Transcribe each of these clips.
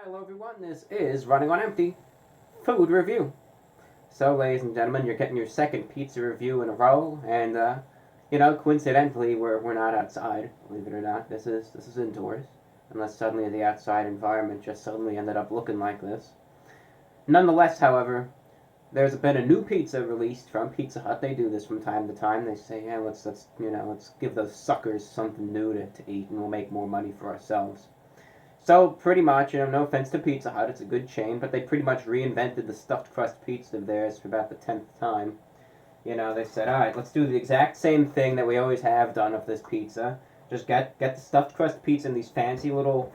Hello everyone, this is Running on Empty Food Review. So ladies and gentlemen, you're getting your second pizza review in a row, and coincidentally we're not outside, believe it or not. This is indoors. Unless suddenly the outside environment just suddenly ended up looking like this. Nonetheless, however, there's been a new pizza released from Pizza Hut. They do this from time to time. They say, yeah, let's give those suckers something new to eat and we'll make more money for ourselves. So pretty much, no offense to Pizza Hut, it's a good chain, but they pretty much reinvented the stuffed crust pizza of theirs for about the 10th time. They said, all right, let's do the exact same thing that we always have done with this pizza. Just get the stuffed crust pizza in these fancy little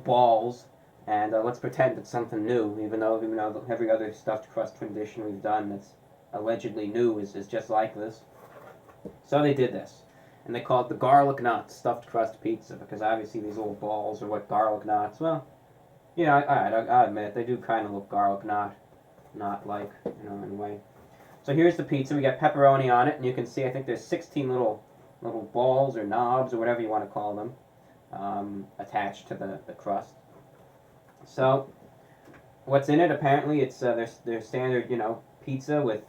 balls, and let's pretend it's something new. Even though every other stuffed crust tradition we've done that's allegedly new is just like this. So they did this, and they call it the garlic knot stuffed crust pizza because obviously these little balls are what garlic knots. Well, I admit they do kind of look garlic knot like, in a way. So here's the pizza. We got pepperoni on it, and you can see I think there's 16 little balls or knobs or whatever you want to call them attached to the crust. So what's in it? Apparently it's their standard pizza with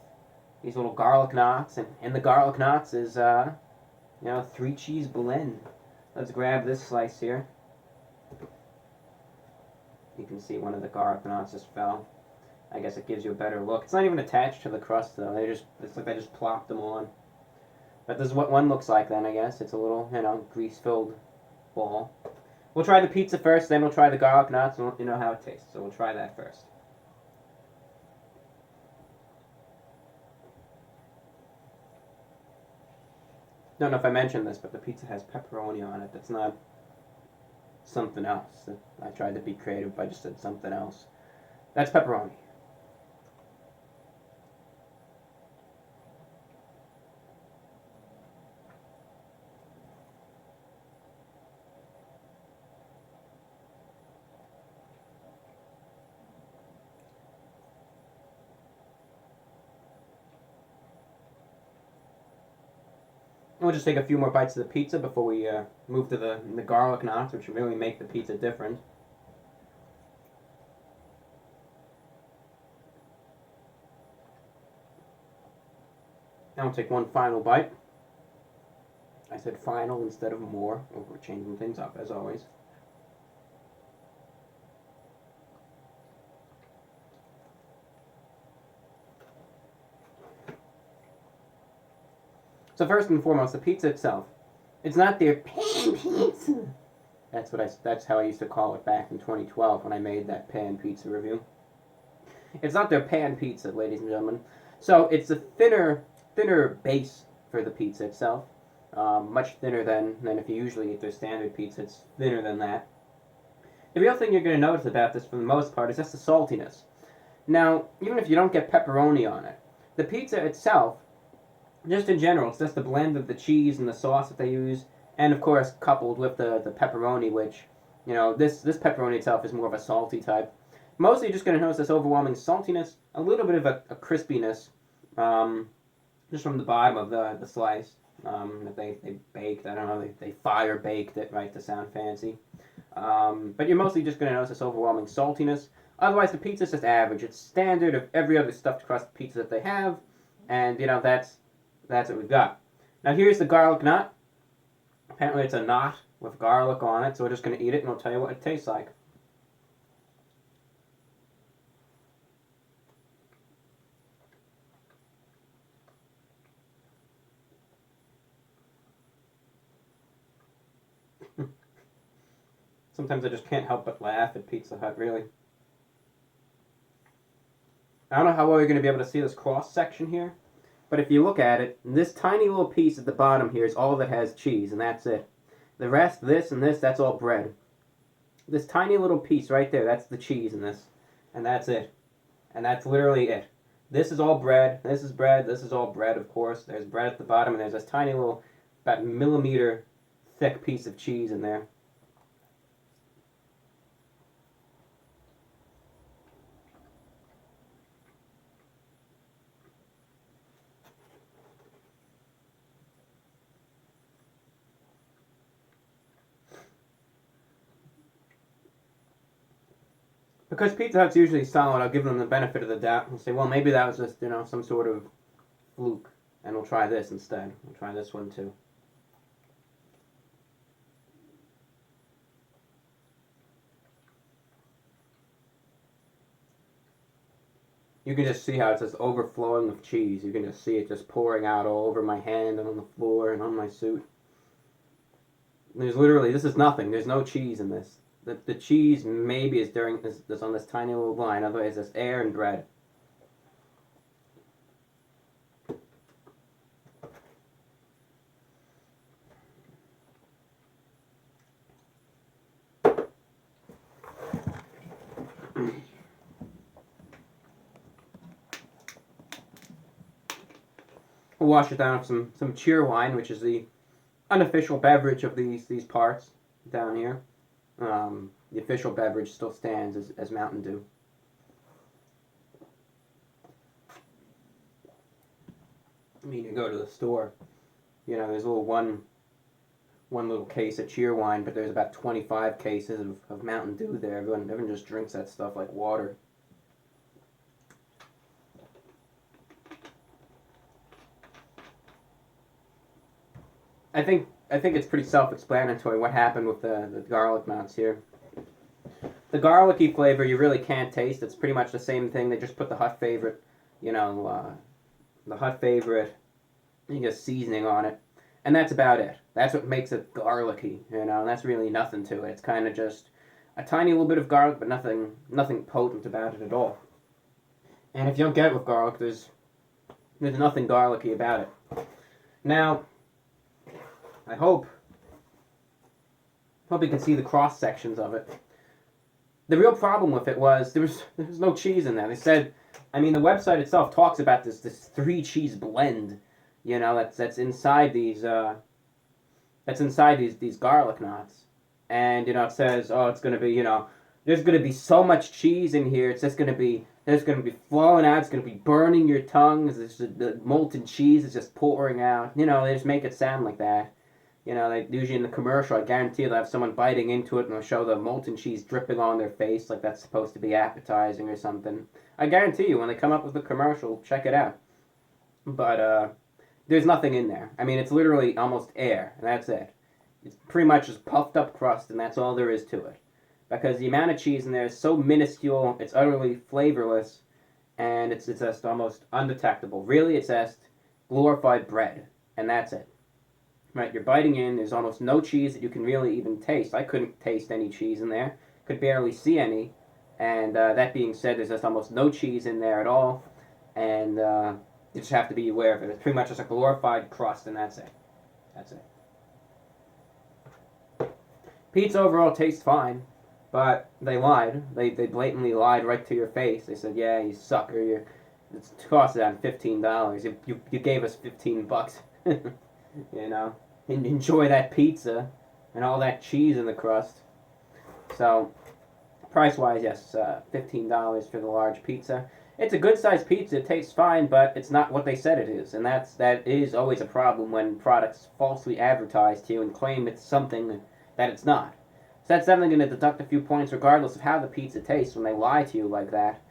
these little garlic knots, and in the garlic knots is 3 cheese blend. Let's grab this slice here. You can see one of the garlic knots just fell. I guess it gives you a better look. It's not even attached to the crust though. It's like they just plopped them on. But this is what one looks like then, I guess. It's a little, grease-filled ball. We'll try the pizza first, then we'll try the garlic knots, and you know how it tastes. So we'll try that first. Don't know if I mentioned this, but the pizza has pepperoni on it. That's not something else. I tried to be creative, but I just said something else. That's pepperoni. We'll just take a few more bites of the pizza before we move to the garlic knots, which really make the pizza different. Now we'll take one final bite. I said final instead of more. We're changing things up as always. So first and foremost, the pizza itself. It's not their pan pizza. That's how I used to call it back in 2012 when I made that pan pizza review. It's not their pan pizza, ladies and gentlemen. So it's a thinner base for the pizza itself. Much thinner than if you usually eat their standard pizza. It's thinner than that. The real thing you're going to notice about this, for the most part, is just the saltiness. Now, even if you don't get pepperoni on it, the pizza itself, just in general, it's just the blend of the cheese and the sauce that they use, and of course coupled with the pepperoni, which, this pepperoni itself is more of a salty type. Mostly you're just going to notice this overwhelming saltiness, a little bit of a crispiness, just from the bottom of the slice that they baked. I don't know, they fire baked it, right, to sound fancy. But you're mostly just going to notice this overwhelming saltiness. Otherwise, the pizza's just average. It's standard of every other stuffed crust pizza that they have, and that's what we've got. Now here's the garlic knot. Apparently it's a knot with garlic on it, so we're just going to eat it and I'll tell you what it tastes like. Sometimes I just can't help but laugh at Pizza Hut, really. I don't know how well you're going to be able to see this cross section here, but if you look at it, this tiny little piece at the bottom here is all that has cheese, and that's it. The rest, this and this, that's all bread. This tiny little piece right there, that's the cheese in this, and that's it. And that's literally it. This is all bread, this is bread, this is all bread, of course. There's bread at the bottom, and there's this tiny little, about millimeter thick piece of cheese in there. Because Pizza Hut's usually solid, I'll give them the benefit of the doubt and say, well, maybe that was just, some sort of fluke, and we'll try this instead. We'll try this one too. You can just see how it's just overflowing with cheese. You can just see it just pouring out all over my hand and on the floor and on my suit. There's literally, this is nothing. There's no cheese in this. The cheese maybe is on this tiny little line. Otherwise, it's air and bread. We'll wash it down with some Cheerwine, which is the unofficial beverage of these parts down here. The official beverage still stands as Mountain Dew. I mean, you go to the store, there's a little one little case of Cheerwine, but there's about 25 cases of Mountain Dew there. Everyone just drinks that stuff like water. I think it's pretty self-explanatory what happened with the garlic knots here. The garlicky flavor you really can't taste. It's pretty much the same thing. They just put the Hut Favorite, the Hut Favorite, seasoning on it, and that's about it. That's what makes it garlicky, and that's really nothing to it. It's kind of just a tiny little bit of garlic, but nothing potent about it at all. And if you don't get it with garlic, there's nothing garlicky about it. Now, I hope you can see the cross sections of it. The real problem with it was there was no cheese in there. They said, the website itself talks about this 3 cheese blend, that's inside these these garlic knots, and it says, oh, it's gonna be, there's gonna be so much cheese in here. It's just gonna be flowing out. It's gonna be burning your tongue. The molten cheese is just pouring out. They just make it sound like that. They usually in the commercial, I guarantee they'll have someone biting into it and they'll show the molten cheese dripping on their face like that's supposed to be appetizing or something. I guarantee you, when they come up with the commercial, check it out. But there's nothing in there. It's literally almost air, and that's it. It's pretty much just puffed up crust, and that's all there is to it. Because the amount of cheese in there is so minuscule, it's utterly flavorless, and it's just almost undetectable. Really, it's just glorified bread, and that's it. Right, you're biting in, there's almost no cheese that you can really even taste. I couldn't taste any cheese in there, could barely see any, and that being said, there's just almost no cheese in there at all, and you just have to be aware of it. It's pretty much just a glorified crust, and that's it. That's it. Pizza overall tastes fine, but they lied. They blatantly lied right to your face. They said, yeah, you sucker, it's cost around $15. You gave us $15. Enjoy that pizza and all that cheese in the crust. So, price-wise, yes, $15 for the large pizza. It's a good-sized pizza. It tastes fine, but it's not what they said it is, and that is always a problem when products falsely advertise to you and claim it's something that it's not. So that's definitely going to deduct a few points regardless of how the pizza tastes when they lie to you like that.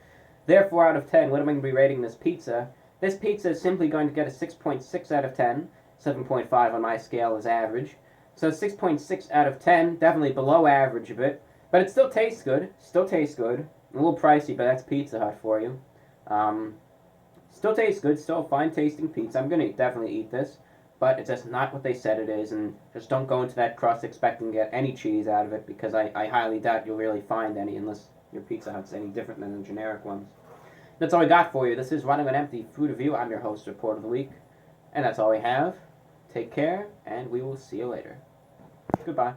Therefore, out of 10, what am I going to be rating this pizza? This pizza is simply going to get a 6.6 out of 10. 7.5 on my scale is average. So 6.6 out of 10, definitely below average a bit. But it still tastes good. Still tastes good. A little pricey, but that's Pizza Hut for you. Still tastes good. Still a fine tasting pizza. I'm going to definitely eat this. But it's just not what they said it is. And just don't go into that crust expecting to get any cheese out of it, because I highly doubt you'll really find any unless your Pizza Hut's any different than the generic ones. That's all I got for you. This is Running on Empty Food Review. I'm your host, Report of the Week. And that's all we have. Take care, and we will see you later. Goodbye.